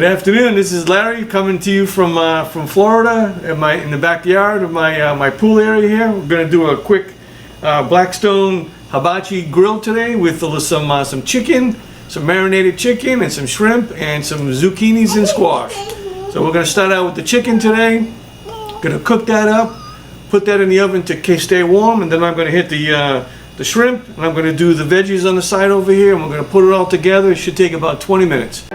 Good afternoon. This is Larry coming to you from Florida in the backyard of my pool area here. We're going to do a quick blackstone hibachi grill today with some chicken, some marinated chicken, and some shrimp, and some zucchinis and squash. So we're going to start out with the chicken today. Going to cook that up, put that in the oven to stay warm, and then I'm going to hit the shrimp, and I'm going to do the veggies on the side over here, and we're going to put it all together. It should take about 20 minutes.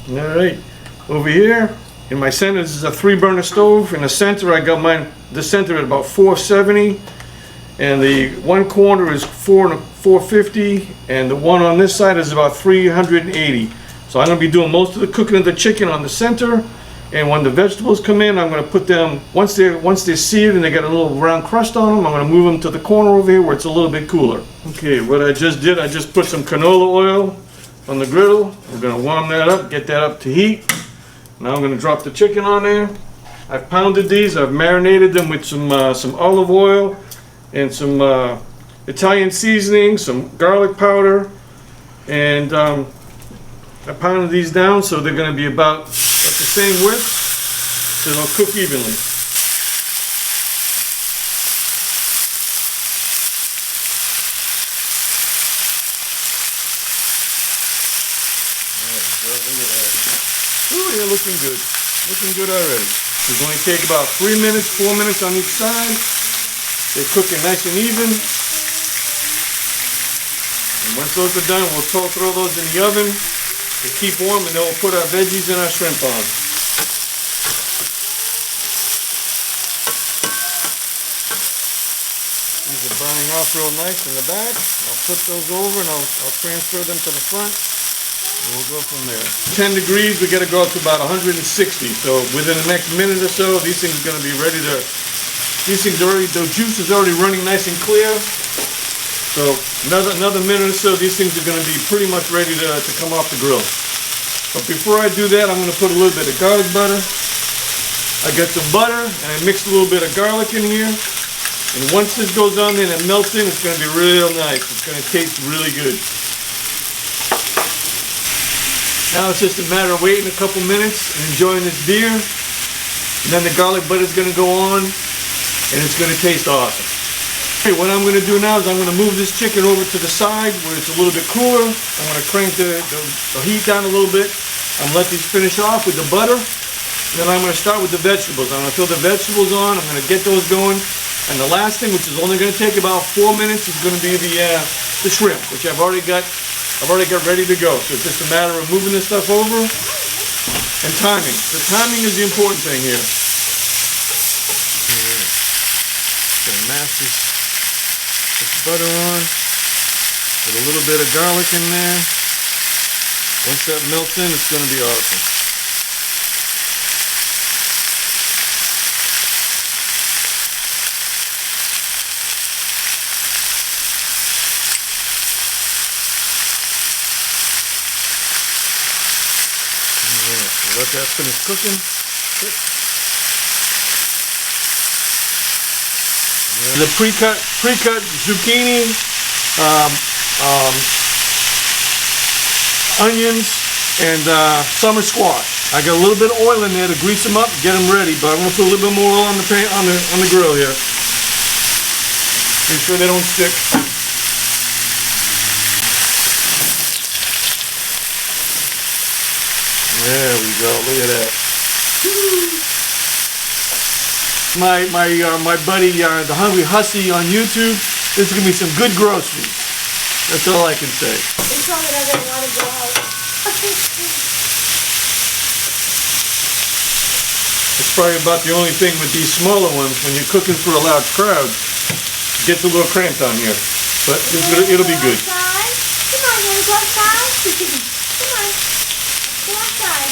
Alright, over here in my center, this is a 3-burner stove. In the center, I got the center at about 470, and the one corner is 450, and the one on this side is about 380. So I'm going to be doing most of the cooking of the chicken on the center, and when the vegetables come in, I'm going to put them, once they're seared and they got a little round crust on them, I'm going to move them to the corner over here where it's a little bit cooler. Okay, what I just did, I just put some canola oil on the griddle. We're going to warm that up, get that up to heat. Now I'm going to drop the chicken on there. I've pounded these, I've marinated them with some olive oil and some Italian seasoning, some garlic powder, and I pounded these down so they're going to be about the same width, so they'll cook evenly. Ooh, they're looking good. Looking good already. It's going to take about 3 minutes, 4 minutes on each side. They're cooking nice and even. And once those are done, we'll throw those in the oven to keep warm, and then we'll put our veggies and our shrimp on. These are burning off real nice in the back. I'll flip those over and I'll transfer them to the front. We'll go from there. 10 degrees, we got to go up to about 160. So within the next minute or so, these things are going to be ready to. The juice is already running nice and clear. So another minute or so, these things are going to be pretty much ready to come off the grill. But before I do that, I'm going to put a little bit of garlic butter. I got some butter, and I mixed a little bit of garlic in here. And once this goes on there and it melts in, it's going to be real nice. It's going to taste really good. Now it's just a matter of waiting a couple minutes and enjoying this beer. And then the garlic butter is going to go on, and it's going to taste awesome. Okay, what I'm going to do now is I'm going to move this chicken over to the side where it's a little bit cooler. I'm going to crank the heat down a little bit. I'm going to let these finish off with the butter. And then I'm going to start with the vegetables. I'm going to throw the vegetables on. I'm going to get those going. And the last thing, which is only going to take about 4 minutes, is going to be the shrimp, which I've already got ready to go. So it's just a matter of moving this stuff over and timing. The timing is the important thing here. Gonna mash this butter on with a little bit of garlic in there. Once that melts in, it's going to be awesome. Let that finish cooking. The pre-cut zucchini, onions, and summer squash. I got a little bit of oil in there to grease them up, get them ready. But I'm going to put a little bit more oil on the grill here. Make sure they don't stick. There we go. Look at that. My buddy, the Hungry Hussy on YouTube. This is gonna be some good groceries. That's all I can say. He told me I didn't want to go out. It's probably about the only thing with these smaller ones when you're cooking for a large crowd. It gets a little cramped on here, but it'll be good. Come on, you want to go outside? Come on. Go outside.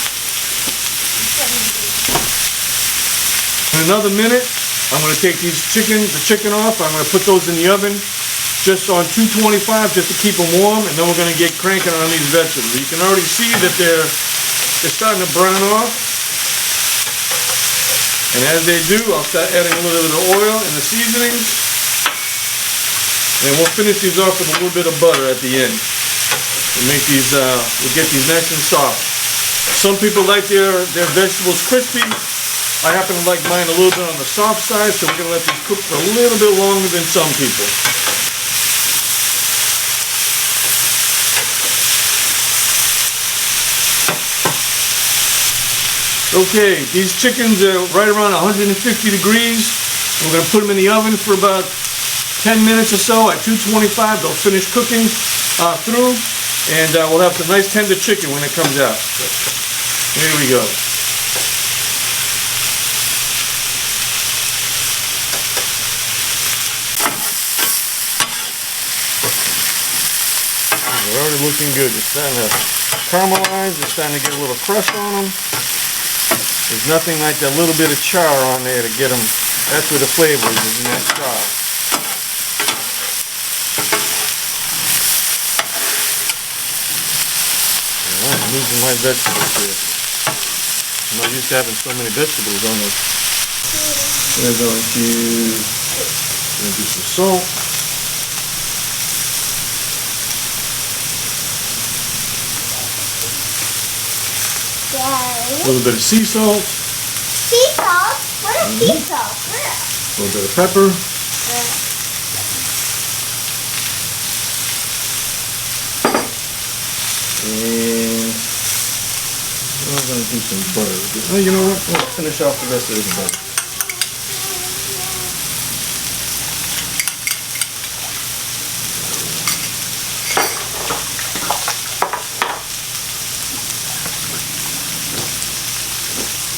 In another minute, I'm going to take the chicken off. I'm going to put those in the oven just on 225 just to keep them warm, and then we're going to get cranking on these vegetables. You can already see that they're starting to brown off. And as they do, I'll start adding a little bit of oil and the seasonings. And we'll finish these off with a little bit of butter at the end. We'll make these, we'll get these nice and soft. Some people like their vegetables crispy. I happen to like mine a little bit on the soft side, so we're gonna let these cook for a little bit longer than some people. Okay, these chickens are right around 150 degrees. We're gonna put them in the oven for about 10 minutes or so at 225. They'll finish cooking through, and we'll have some nice tender chicken when it comes out. Here we go. They're already looking good. They're starting to caramelize. They're starting to get a little crust on them. There's nothing like that little bit of char on there to get them. That's where the flavor is in that char. I'm losing my vegetables here. I'm not used to having so many vegetables on this. We're going to do some salt. A little bit of sea salt. Sea salt? What is sea salt? A little bit of pepper. And I'm going to do some butter. Oh, you know what? I'll finish off the rest of this butter.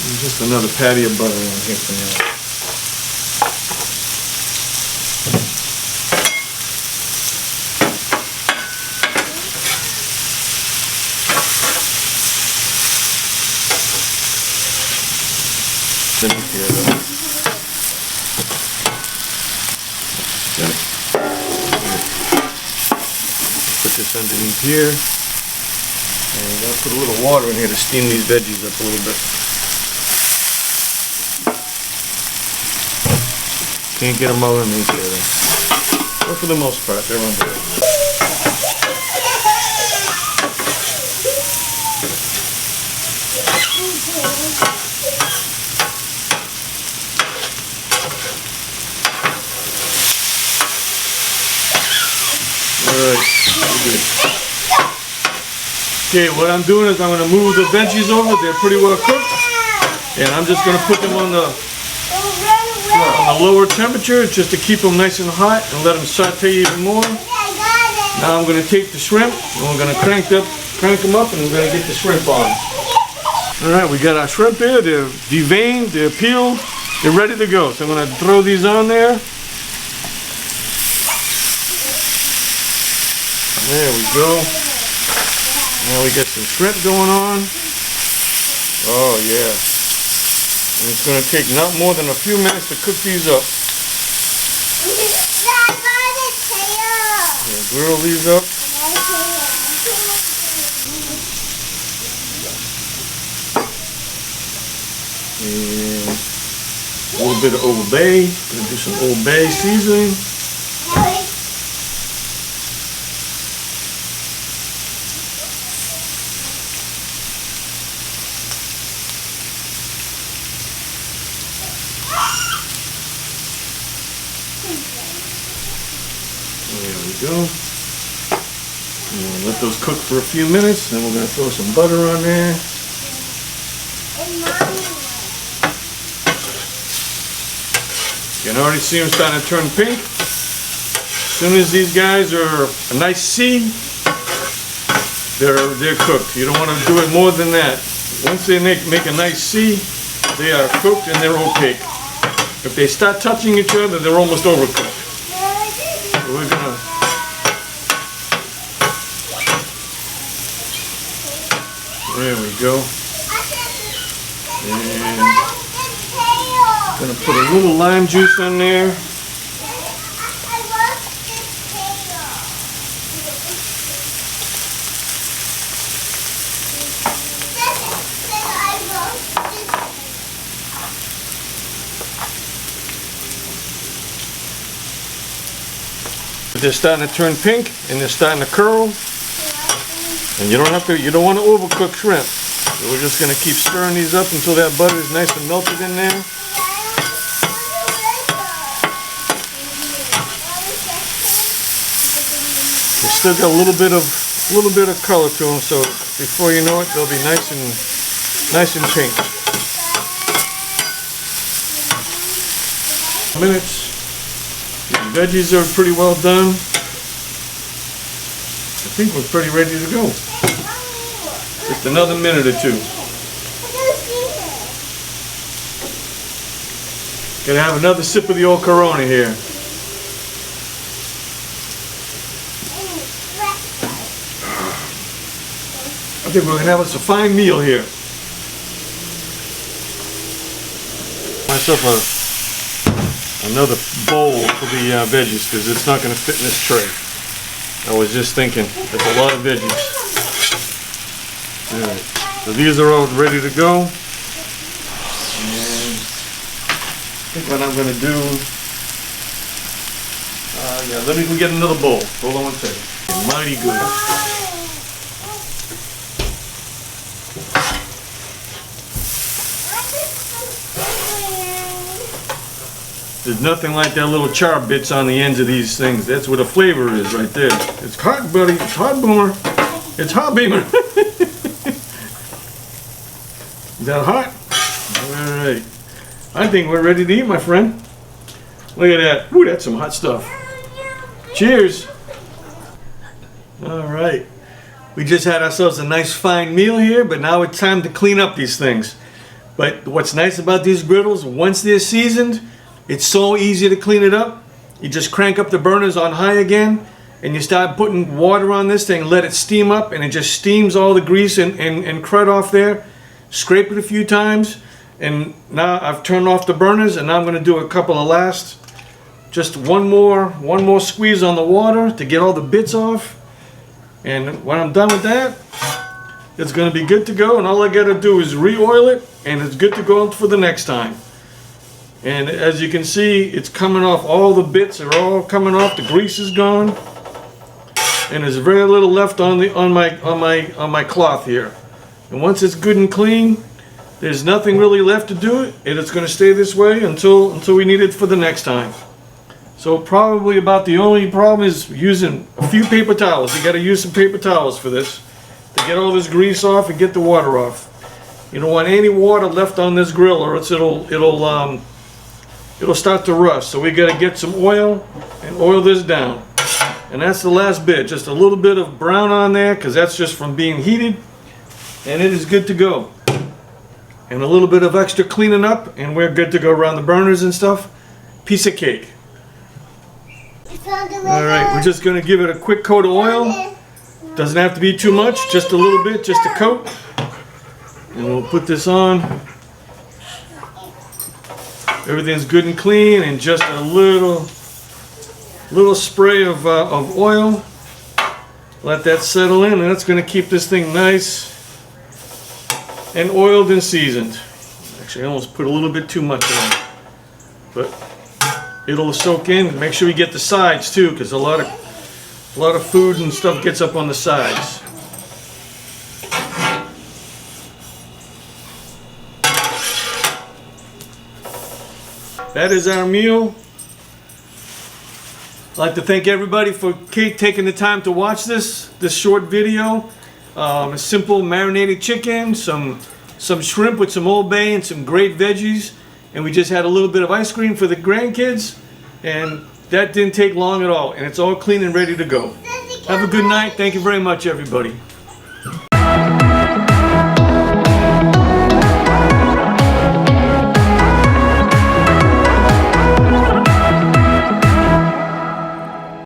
And just another patty of butter on here for now. Underneath here though. Got it. Put this underneath here. And I'm gonna put a little water in here to steam these veggies up a little bit. Can't get them all underneath here though. But for the most part, they're under there. Alright, good. Okay, what I'm doing is I'm going to move the veggies over. They're pretty well cooked. And I'm just going to put them on the lower temperature just to keep them nice and hot and let them saute even more. Now I'm going to take the shrimp and we're going to crank them up and we're going to get the shrimp on. Alright, we got our shrimp here. They're deveined, they're peeled, they're ready to go. So I'm going to throw these on there. There we go. Now we got some shrimp going on. Oh yeah. And it's going to take not more than a few minutes to cook these up. Yeah, grill these up. And a little bit of Old Bay. Gonna do some Old Bay seasoning. There we go. We'll let those cook for a few minutes, then we're going to throw some butter on there. You can already see them starting to turn pink. As soon as these guys are a nice C, they're cooked. You don't want to do it more than that. Once they make a nice C, they are cooked and they're opaque. If they start touching each other, they're almost overcooked. So we're gonna there we go. And gonna put a little lime juice in there. they're starting to turn pink and they're starting to curl. And you don't want to overcook shrimp. So we're just going to keep stirring these up until that butter is nice and melted in there. They still got a little bit of color to them, so before you know it, they'll be nice and pink. Minutes. The veggies are pretty well done. I think we're pretty ready to go. Just another minute or two. Gonna have another sip of the old Corona here. I think we're gonna have us a fine meal here. Myself another bowl for the veggies because it's not gonna fit in this tray. I was just thinking, there's a lot of veggies. Alright, so these are all ready to go. And I think what I'm going to do, yeah, let me go get another bowl. Hold on one second. Mighty good. There's nothing like that little char bits on the ends of these things. That's where the flavor is right there. It's hot, buddy. It's hot, Boomer. It's hot, Beamer. Is that hot? Alright. I think we're ready to eat, my friend. Look at that. Ooh, that's some hot stuff. Cheers. Alright. We just had ourselves a nice fine meal here, but now it's time to clean up these things. But what's nice about these griddles, once they're seasoned, it's so easy to clean it up. You just crank up the burners on high again and you start putting water on this thing, let it steam up, and it just steams all the grease and crud off there. Scrape it a few times, and now I've turned off the burners, and now I'm going to do a couple of last, just one more squeeze on the water to get all the bits off. And when I'm done with that, it's going to be good to go, and all I got to do is re-oil it, and it's good to go for the next time. And as you can see, it's coming off. All the bits are all coming off. The grease is gone, and there's very little left on my cloth here. And once it's good and clean, there's nothing really left to do it, and it's going to stay this way until we need it for the next time. So probably about the only problem is using a few paper towels. You got to use some paper towels for this to get all this grease off and get the water off. You don't want any water left on this grill, or else it'll start to rust. So we got to get some oil and oil this down. And that's the last bit. Just a little bit of brown on there, because that's just from being heated. And it is good to go. And a little bit of extra cleaning up, and we're good to go around the burners and stuff. Piece of cake. Alright, we're just going to give it a quick coat of oil. Doesn't have to be too much, just a little bit, just a coat. And we'll put this on. Everything's good and clean, and just a little spray of oil. Let that settle in, and that's going to keep this thing nice and oiled and seasoned. Actually, I almost put a little bit too much on, but it'll soak in. Make sure you get the sides too, because a lot of food and stuff gets up on the sides. That is our meal. I'd like to thank everybody for taking the time to watch this short video. A simple marinated chicken, some shrimp with some Old Bay and some great veggies, and we just had a little bit of ice cream for the grandkids, and that didn't take long at all, and it's all clean and ready to go. Have a good night. Thank you very much, everybody.